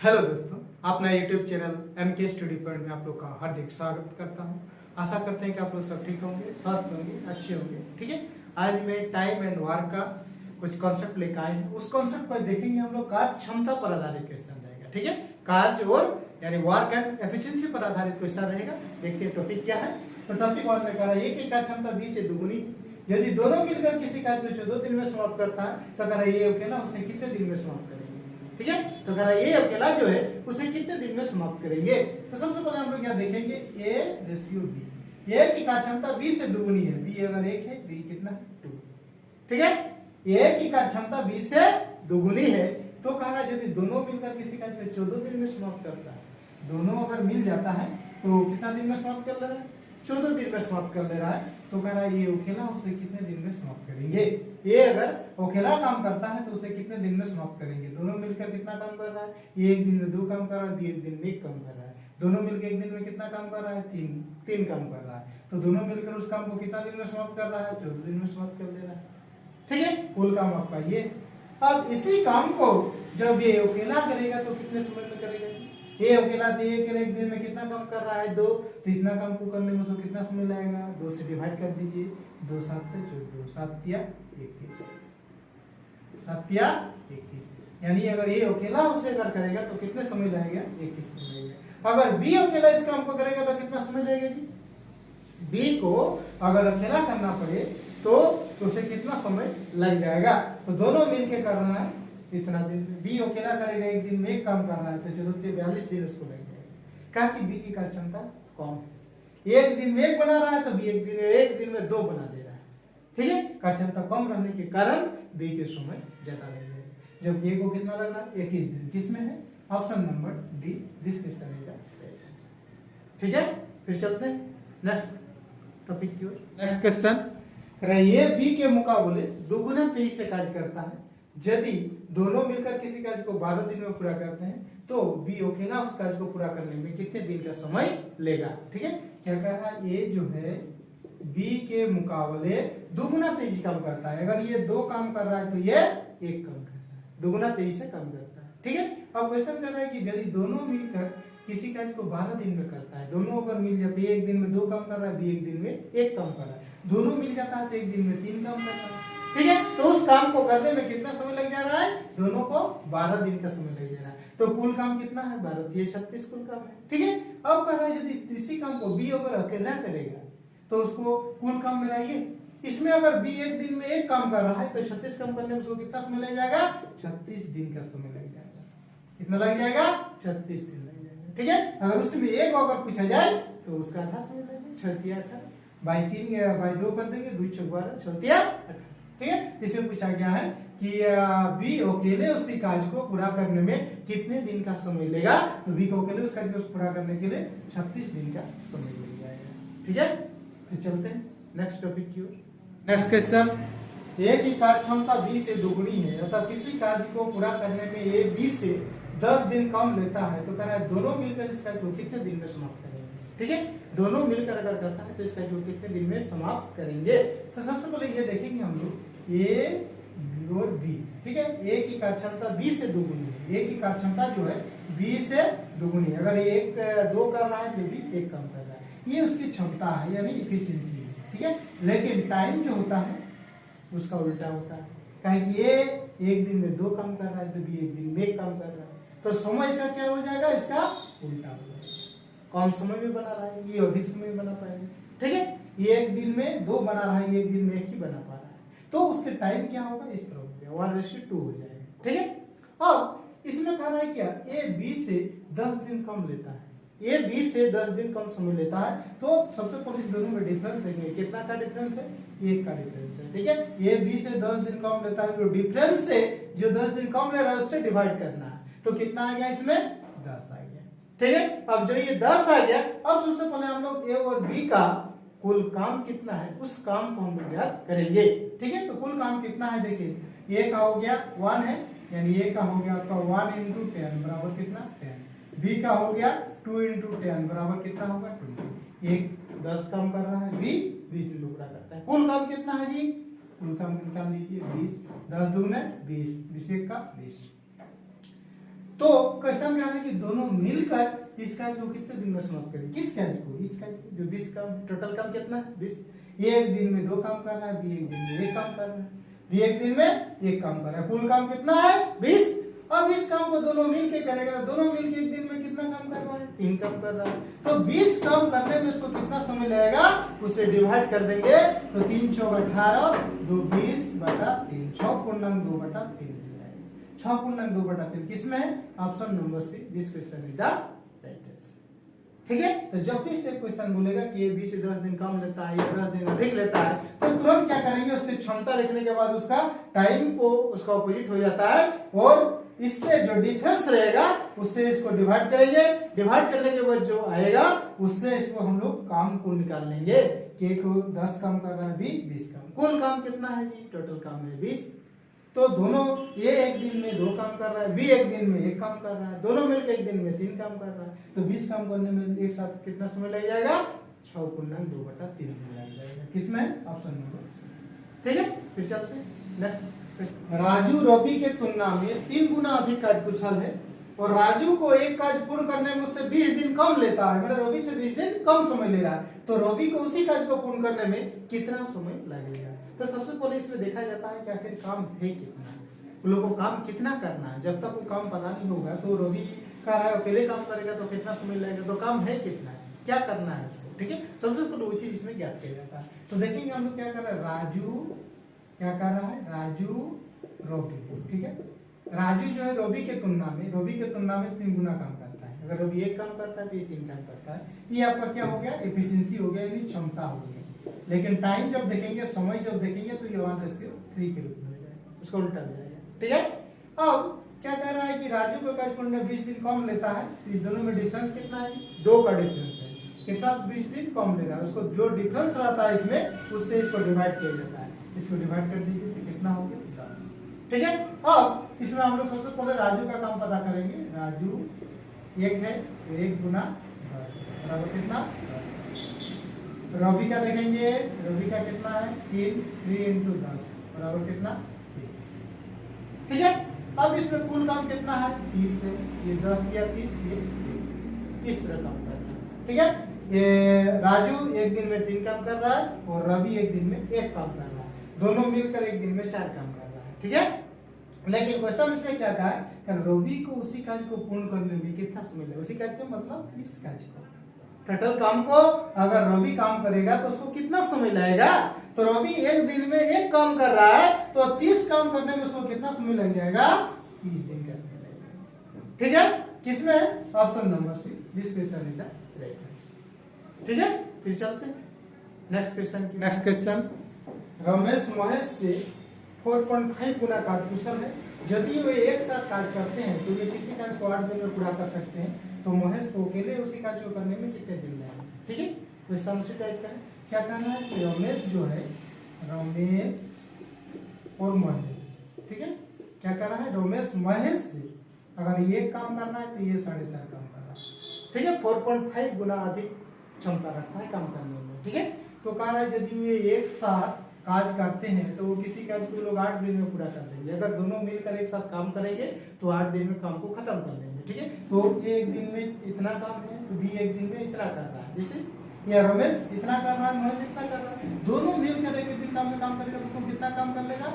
Hello दोस्तों, अपना YouTube channel MK study point में आप लोग का हार्दिक स्वागत करता हूं। आशा करते हैं कि आप लोग सब ठीक होंगे, स्वस्थ होंगे, अच्छे होंगे। ठीक है, आज मैं टाइम एंड वर्क का कुछ कॉन्सेप्ट लेकर आए हैं। उस कॉन्सेप्ट पर देखेंगे हम लोग कार्य क्षमता पर आधारित क्वेश्चन रहेगा। ठीक है, कार्य और यानी वर्क एंड एफिशिएंसी पर आधारित क्वेश्चन रहेगा। देखते हैं टॉपिक क्या है। तो टॉपिक 1 में कह रहा है एक की कार्य क्षमता 20 से दुगुनी यदि दोनों मिलकर किसी कार्य को 14 दिन में समाप्त करता है तो कह रहा है ये अकेला उसे कितने दिन में समाप्त करेंगे। ठीक है, तो कह रहा है ये अकेला जो है उसे कितने दिन में समाप्त करेंगे। तो सबसे पहले हम लोग यहाँ देखेंगे A रेशियो B। A की कार्य क्षमता 20 से दुगुनी है। B अगर 1 है, B कितना है 2। ठीक है, A की कार्य क्षमता 20 से दुगुनी है तो कह रहा है यदि दोनों मिलकर किसी कार्य को 14 दिन में समाप्त करता है, दोनों अगर मिल जाता है तो कितना दिन में समाप्त कर ले रहा है, 14 दिन में समाप्त कर ले रहा है। तो कह रहा है ये अकेला उसे कितने दिन में समाप्त करेंगे। ये अगर अकेला काम करता है तो उसे कितने दिन में समाप्त करेंगे। दोनों मिलकर कितना काम कर रहा है, ये एक दिन में 2 काम कर रहा है, एक दिन में 1 काम कर रहा है। दोनों मिलकर एक दिन में कितना काम कर रहा है, 3 काम कर रहा है। तो दोनों मिलकर उस काम को कितना दिन में समाप्त कर रहा है, 14 दिन में समाप्त कर दे रहा है। ठीक है, कुल काम आपका ये। अब इसी काम को जब ये अकेला करेगा तो कितने समय में करेगा। ये अकेला तो एक दिन में कितना काम कर रहा है, 2। तो इतना काम को करने में उसको कितना समय लगेगा, 2 से डिवाइड कर दीजिए। 2 7 14, 7 या 21, 7 या 21। यानी अगर ये अकेला उसे अगर करेगा तो कितने समय लगेगा, 21 दिन लगेगा। अगर बी अकेला इस काम को करेगा तो कितना समय लगेगा जी। बी को अगर अकेला करना पड़े तो उसे कितना समय लग जाएगा। तो दोनों मिलके कर रहा है इतना दिन। बी अकेला करेगा, एक दिन में 1 काम कर रहा है तो चलो 42 दिन उसको लग जाएगा। कहा कि बी की कार्य क्षमता कम है। एक दिन में 1 बना रहा है तो बी एक दिन में 2 बना दे रहा है। ठीक है, कार्य क्षमता कम रहने के कारण बी के समय ज्यादा लग जाएगा। जब बी को कितना लग रहा है, 21 दिन। किसमें है, option number D, this question is the right answer. ठीक है, फिर चलते हैं नेक्स्ट टॉपिक की ओर। नेक्स्ट क्वेश्चन ये बी के मुकाबले दुगुना तेजी से कार्य करता है। यदि दोनों मिलकर किसी कार्य को 12 दिन में पूरा करते हैं तो बी अकेला उस कार्य को पूरा करने में कितने दिन का समय लेगा। ठीक है, क्या कह रहा है, ये जो है बी के मुकाबले दुगुना तेजी काम करता है। अगर ये 2 काम कर रहा है तो ये 1 काम कर रहा है, दुगुना तेजी से काम करता है। ठीक है, अब क्वेश्चन कर रहा है कि यदि दोनों मिलकर किसी कार्य को 12 दिन में करता है, दोनों अगर मिल जाते हैं, एक दिन में 2 काम कर रहा है, बी एक दिन में 1 काम कर रहा है, दोनों मिल जाता है तो एक दिन में 3 काम कर रहा है। ठीक है, तो उस काम को करने में कितना समय लग जा रहा है, दोनों को 12 दिन का समय लग जा रहा है। तो कुल काम कितना है, 12 ये 36 कुल काम है। ठीक है, अब कह रहा है यदि इसी काम को बी अगर अकेला करेगा तो उसको कुल काम मेरा ये, इसमें अगर बी एक दिन में 1 काम कर रहा है तो 36 काम करने में उसको कितना समय लग जाएगा, 36 दिन का समय लग जाएगा। कितना लग जाएगा, 36 दिन लग जाएगा। ठीक है, अगर उसमें 1 अगर पूछा जाए तो उसका आधा समय लगेगा, 6 या 18 बाई 3 या बाई 2 कर देंगे, 2 6 12, 6 या 18। ठीक है, इसमें पूछा गया है कि बी अकेले उसी कार्य को पूरा करने में कितने दिन का समय लेगा। तो बी को अकेले उस कार्य को पूरा करने के लिए 36 दिन का समय लग जाएगा। ठीक है, फिर चलते हैं नेक्स्ट टॉपिक की ओर। नेक्स्ट क्वेश्चन, ए की कार्य क्षमता 20 से दुगुनी है अर्थात किसी कार्य को पूरा करने में ये 20 से 10 दिन कम लेता है। तो कह रहा है दोनों मिलकर इस कार्य को कितने दिन में समाप्त करेंगे। ठीक है, दोनों मिलकर अगर करता है तो इसका जो कितने दिन में समाप्त करेंगे। तो सबसे पहले ये देखेंगे हम लोग ए और बी। ठीक है, ए की कार्य क्षमता 20 से दुगुनी है। ए की कार्य क्षमता जो है 20 से दुगुनी। अगर ये 2 कर रहा है तो भी 1 काम कर रहा है, ये उसकी क्षमता है यानी इफिशिएंसी है। ठीक है, लेकिन टाइम जो होता है उसका उल्टा होता है। कहे कि ये एक दिन में 2 काम कर रहा है तो बी एक दिन में 1 काम कर रहा है। तो समय इसका क्या हो जाएगा, इसका उल्टा हो जाएगा। कम समय में बना रहा है, ये अधिक समय में बना पाएगा। ठीक है, ये एक दिन में 2 बना रहा है, ये एक दिन में 1 ही बना पा रहा है। तो उसके टाइम क्या होगा, इस तरह हो गया 1:2 हो जाएगा। ठीक है, अब इसमें कह रहा है क्या, ए बी से 10 दिन कम लेता है। ए बी से 10 दिन कम समय लेता है। तो सबसे पहले इस दोनों में डिफरेंस देखेंगे, कितना का डिफरेंस है, 1 का डिफरेंस है। ठीक है, ए बी से 10 दिन कम लेता है तो डिफरेंस से जो 10 दिन कम ले रहा है उससे डिवाइड करना है। तो कितना आ गया, इसमें 10 आ गया। ठीक है, अब जो ये 10 आ गया, अब सबसे पहले हम लोग ए और बी का कुल काम कितना है उस काम को हम लोग याद करेंगे। ठीक है, तो कुल काम कितना है देखिए, ए का हो गया 1 है, यानी ए का हो गया आपका 1 × 10 बराबर कितना 10। बी का हो गया 2 × 10 बराबर कितना होगा 20। एक 10 काम कर रहा है, बी 20 दिन में पूरा करता है। कुल काम कितना है जी, कुल काम निकाल लीजिए 20, 10 दूने 20, 20 1 का 20। तो क्वेश्चन क्या है कि दोनों मिलकर इस कार्य को कितने दिन में समाप्त करें? किस कार्य को? इस कार्य को जो 20 काम, टोटल काम कितना है 20। ये एक दिन में 2 काम कर रहा है, बी एक दिन में 1 काम कर रहा है, बी एक दिन में 1 काम कर रहा है, कुल काम कितना है 20। अब इस काम को दोनों मिलके करेगा तो दोनों मिलके एक दिन में कितना काम कर रहा है 3 काम कर रहा है। तो 20 काम करने में इसको कितना समय लगेगा उसे डिवाइड कर देंगे तो 3 चौक 18 2 20/3 6.2/3 6.2/3 किसमें है? Option number C. This question is the right answer. ठीक है, तो जब भी स्टेप क्वेश्चन बोलेगा कि ये 20 से 10 दिन कम लेता है या 10 दिन अधिक लेता है तो तुरंत क्या करेंगे, उसकी क्षमता लिखने के बाद उसका टाइम को उसका ऑपोजिट हो जाता है और इससे जो डिफरेंस रहेगा उससे इसको डिवाइड करेंगे। डिवाइड करने के बाद जो आएगा उससे इसको हम लोग काम को निकाल लेंगे कि एक 10 काम कर रहा है, बी 20 काम। कुल काम कितना है जी? टोटल काम है 20। तो दोनों ये एक दिन में 2 काम कर रहा है, बी एक दिन में 1 काम कर रहा है, दोनों मिलकर एक दिन में 3 काम कर रहा है। तो 20 काम करने में एक साथ कितना समय लग जाएगा? 6.2/3 दिन लग जाएगा। किसमें? Option number. ठीक है, फिर चलते हैं नेक्स्ट। राजू रवि के तुलना में 3 गुना अधिक कार्यकुशल है और राजू को एक कार्य पूर्ण करने में उससे 20 दिन कम लेता है, मतलब रवि से 20 दिन कम समय ले रहा है। तो रवि को उसी कार्य को पूर्ण करने में कितना समय लगेगा? तो सबसे पहले इसमें देखा जाता है कि आखिर काम है कितना, उन लोगों को काम कितना करना है। जब तक वो काम पता नहीं होगा तो रवि का है अकेले काम करेगा तो कितना समय लगेगा, तो काम है कितना, क्या करना है उसको। ठीक है, सबसे पहले वो चीज इसमें ज्ञात किया जाता है। तो देखेंगे हम लोग क्या कर रहे हैं, राजू क्या कर रहा है, राजू रवि। ठीक है, राजू जो है रवि के तुलना में 3 गुना काम करता है। अगर रवि 1 काम करता है तो ये 3 काम करता है। ये आपका क्या हो गया, एफिशिएंसी हो गया, यानी क्षमता हो गई। लेकिन टाइम जब देखेंगे, समय जब देखेंगे तो ये 1:3 के रूप में हो जाएगा, उसका उल्टा हो जाएगा। ठीक है, अब क्या कह रहा है कि राजू को कार्य पूर्ण 20 दिन कम लेता है। इस दोनों में डिफरेंस कितना है? 2 का डिफरेंस है। कितना? 20 दिन कम ले रहा है। उसको जो डिफरेंस रहता है इसमें उससे इसको डिवाइड किया जाता है। इसको डिवाइड कर दीजिए तो कितना हो गया 10। ठीक है, अब इसमें हम लोग सबसे पहले राजू का काम पता करेंगे। राजू 1 है तो 1 गुना 10 बराबर कितना 10। रवि का देखेंगे, रवि का कितना है 3 into 10 बराबर कितना 30। ठीक है, अब इसमें कुल काम कितना है 30 है, ये 10 या 30 ये इस तरह काम करता है। ठीक है, ये राजू एक दिन में 3 काम कर रहा है और रवि एक दिन में 1 काम कर रहा है, दोनों मिलकर एक दिन में 4 काम कर रहा है। ठीक है, लेकिन क्वेश्चन इसमें क्या कहा है कि रवि को उसी कार्य को पूर्ण करने में कितना समय लगेगा। उसी कार्य मतलब इस कार्य को, टोटल काम को अगर रवि काम करेगा तो उसको कितना समय लगेगा। तो रवि एक दिन में 1 काम कर रहा है तो 30 काम करने में उसको कितना समय लग जाएगा 30 दिन का समय लगेगा। ठीक है, किसमें? Option number C. This question is the right answer. ठीक है, फिर चलते हैं next question. Next question, Ramesh Mahesh से 4.5 गुना कार्यकुशल है। यदि वे एक साथ कार्य करते हैं तो वे किसी कार्य को 8 दिन में पूरा कर सकते हैं। तो महेश को अकेले उसी कार्य को करने में कितने दिन लगेंगे? ठीक है, तो समझे टाइप का है। क्या कहना है कि रमेश जो है, रमेश और महेश, ठीक है, क्या कर रहा है रमेश महेश से अगर ये काम करना है तो ये 4.5 काम कर रहा है। ठीक है, 4.5 गुना अधिक क्षमता रखता है काम करने में। ठीक है, तो कह रहा है यदि वे एक साथ कार्य करते हैं तो वो किसी कार्य को लोग 8 दिन में पूरा कर देंगे। अगर दोनों मिलकर एक साथ काम करेंगे तो 8 दिन में काम को खत्म कर लेंगे। ठीक है, तो ये एक दिन में इतना काम है तो बी एक दिन में इतना कर रहा है। जैसे या रमेश इतना कर रहा है, महेश इतना कर रहा है, दोनों मिलकर एक दिन काम में काम करेगा तो कितना काम कर लेगा,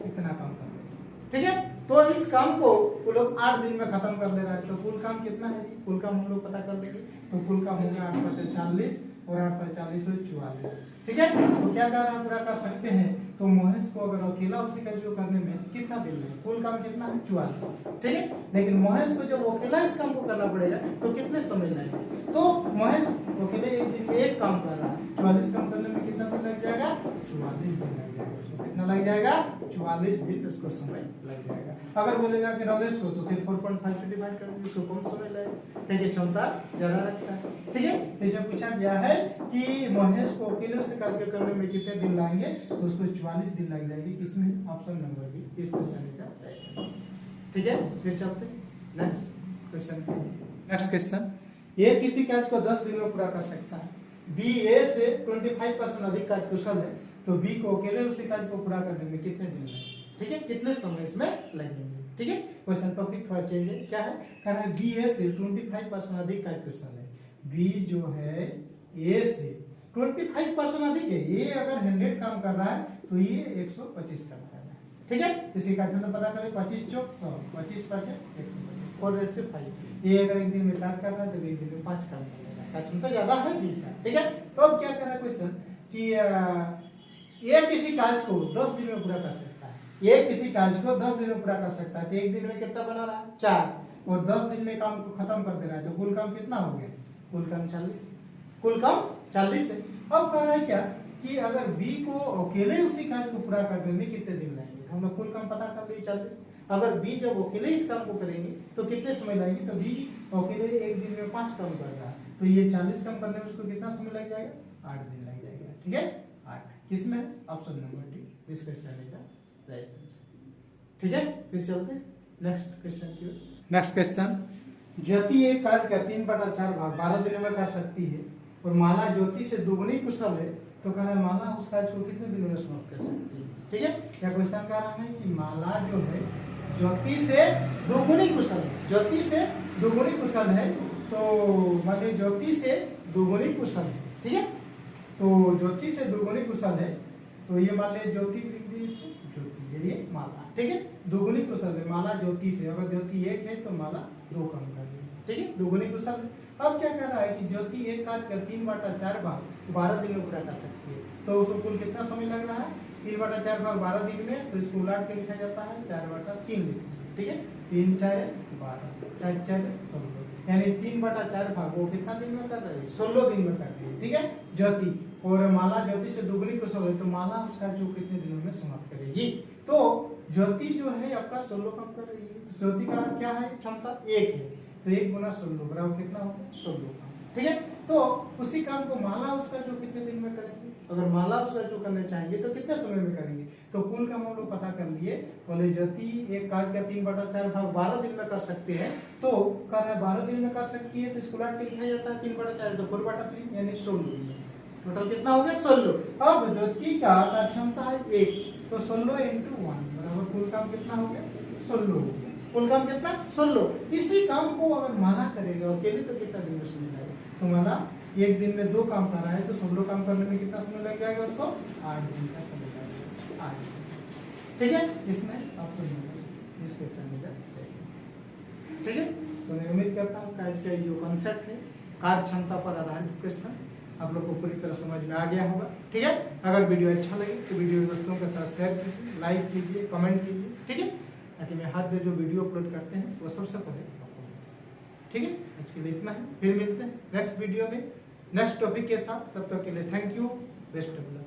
इतना काम कर लेगा। ठीक है, तो इस काम को वो लोग 8 दिन में खत्म कर ले रहा है। तो कुल काम कितना है? कुल काम हम लोग पता कर लेंगे। तो कुल काम हो गया 8/40 और 8/40 हो 44। ठीक है, तो क्या कर पूरा कर सकते हैं। तो महेश को अगर अकेला उसी कार्य को करने में कितना दिन लगे? कुल काम कितना है 44। ठीक है, लेकिन महेश को जब अकेला इस काम को करना पड़ेगा तो कितने समय लगेगा? तो महेश अकेले एक दिन में 1 काम कर रहा है, 44 काम करने में कितना दिन लग जाएगा? 44 दिन लग जाएगा। उसको कितना लग जाएगा? 44 दिन उसको समय लग जाएगा। अगर बोलेगा कि रमेश को तो फिर 4.5 से डिवाइड कर दीजिए, उसको कम समय लगेगा क्योंकि क्षमता ज्यादा रखता है। ठीक है, इसमें पूछा गया है कि महेश को अकेले से कार्य करने में कितने दिन लगेंगे, तो उसको 44 दिन लग जाएंगे। किसमें? ऑप्शन नंबर बी, इस क्वेश्चन का राइट आंसर। ठीक है, फिर चलते हैं नेक्स्ट क्वेश्चन। नेक्स्ट क्वेश्चन, ए किसी कार्य को 10 दिन में पूरा कर सकता है, बी ए से 25% अधिक कार्य कुशल है, तो बी को अकेले उसी कार्य को पूरा करने में कितने दिन लगेंगे? ठीक है, कितने समय इसमें लगेंगे? ठीक है। क्वेश्चन टॉपिक थोड़ा चेंज है, क्या है, कह रहा है बी ए से 25% अधिक का क्वेश्चन है। बी जो है ए से 25% अधिक है, ये अगर 100 काम कर रहा है तो ये 125 काम कर रहा है, ठीक है। इसी का अर्थ पता करें, 25 चौक 100, 25 5 125 और रेस 5। ये अगर एक दिन में 4 कर रहा है तो एक दिन में 5 काम कर लेगा, का क्षमता ज्यादा है बी का, ठीक है। तो अब क्या कर रहा है क्वेश्चन कि ये किसी कार्य को 10 दिन में पूरा कर सकता है, ये किसी कार्य को 10 दिन में पूरा कर सकता है, तो एक दिन में कितना बना रहा है 4, और 10 दिन में काम को खत्म कर दे रहा है, तो कुल काम कितना हो गया, कुल काम 40, कुल काम 40 है। अब कर रहा है क्या कि अगर बी को अकेले उसी कार्य को पूरा करने में कितने दिन लगेंगे, हम लोग कुल काम पता कर लिए 40। अगर बी जब अकेले इस काम को करेंगे तो कितने समय लगेंगे, तो बी अकेले एक दिन में 5 काम कर रहा है, तो ये 40 काम करने में उसको कितना समय लग जाएगा, 8 दिन लग जाएगा, ठीक है। 8 किसमें, option number D, this question का राइट आंसर, ठीक है। फिर चलते हैं नेक्स्ट क्वेश्चन की ओर। नेक्स्ट क्वेश्चन, ज्योति एक कार्य का 3/4 भाग 12 दिनों में कर सकती है और माला ज्योति से दुगुनी कुशल है, तो कह रहा है माला उस कार्य को कितने दिनों में समाप्त कर सकती है, ठीक है। क्या क्वेश्चन कह रहा है कि माला जो है ज्योति से दुगुनी कुशल है, ज्योति से दुगुनी कुशल है, तो माने ज्योति से दुगुनी कुशल है, ठीक है। तो ज्योति से दुगुनी कुशल है, तो ये मान ले ज्योति लिख दी इसको, ज्योति ये माला, ठीक है। दुगुनी कुशल है माला ज्योति से, अगर ज्योति 1 है तो माला 2 काम कर रही है, ठीक है, दुगुनी कुशल है। अब क्या कर रहा है कि ज्योति एक कार्य का 3/4 भाग 12 दिन में पूरा कर सकती है, तो उसको कुल कितना समय लग रहा है, 3/4 भाग 12 दिन में, तो इसको उलट के लिखा जाता है 4/3 लिखते हैं, ठीक है। 3 4 12, 4 4 16, यानी 3/4 भाग वो कितना दिन में कर रही है, 16 दिन में कर रही है, ठीक है ज्योति। और माला ज्योति से दुगुनी कुशल है, तो माला उसका जो कितने दिनों में समाप्त करेगी, तो ज्योति जो है आपका 16 काम कर रही है, ज्योति का क्या है क्षमता 1 है, तो 1 गुना 16 बराबर कितना होगा 16 काम, ठीक है। तो उसी काम को माला उसका जो कितने दिन में करेंगे, अगर माला उसका जो करना चाहेंगे तो कितने समय में करेंगे, तो कुल काम हम लोग पता कर लिए, बोले ज्योति एक कार्य का 3/4 भाग 12 दिन में कर सकते हैं, तो कह रहा है 12 दिन में कर सकती है, तो इसको उलट के लिखा जाता है 3/4 तो 4/3 यानी 16 दिन, टोटल कितना हो गया 16। अब ज्योति का क्षमता है 1, तो 16 × 1 बराबर कुल काम कितना हो गया 16 हो गया, कुल काम कितना 16। इसी काम को अगर माला करेगा अकेले तो कितना दिन में समय लगेगा, तो माला एक दिन में 2 काम कर रहा है, तो 16 काम करने में कितना समय लग जाएगा उसको 8 दिन का समय लगेगा, 8 दिन, ठीक है। इसमें ऑप्शन नंबर इस क्वेश्चन में ठीक है। तो मैं उम्मीद करता हूँ आज का जो कॉन्सेप्ट है कार्य क्षमता पर आधारित क्वेश्चन आप लोग को पूरी तरह समझ में आ गया होगा, ठीक है। अगर वीडियो अच्छा लगे तो वीडियो दोस्तों के साथ शेयर कीजिए, लाइक कीजिए, कमेंट कीजिए, ठीक है, ताकि मैं हर दिन जो वीडियो अपलोड करते हैं वो सबसे पहले आपको, ठीक है। आज के लिए इतना ही, फिर मिलते हैं नेक्स्ट वीडियो में नेक्स्ट टॉपिक के साथ, तब तक के लिए thank you, best of luck.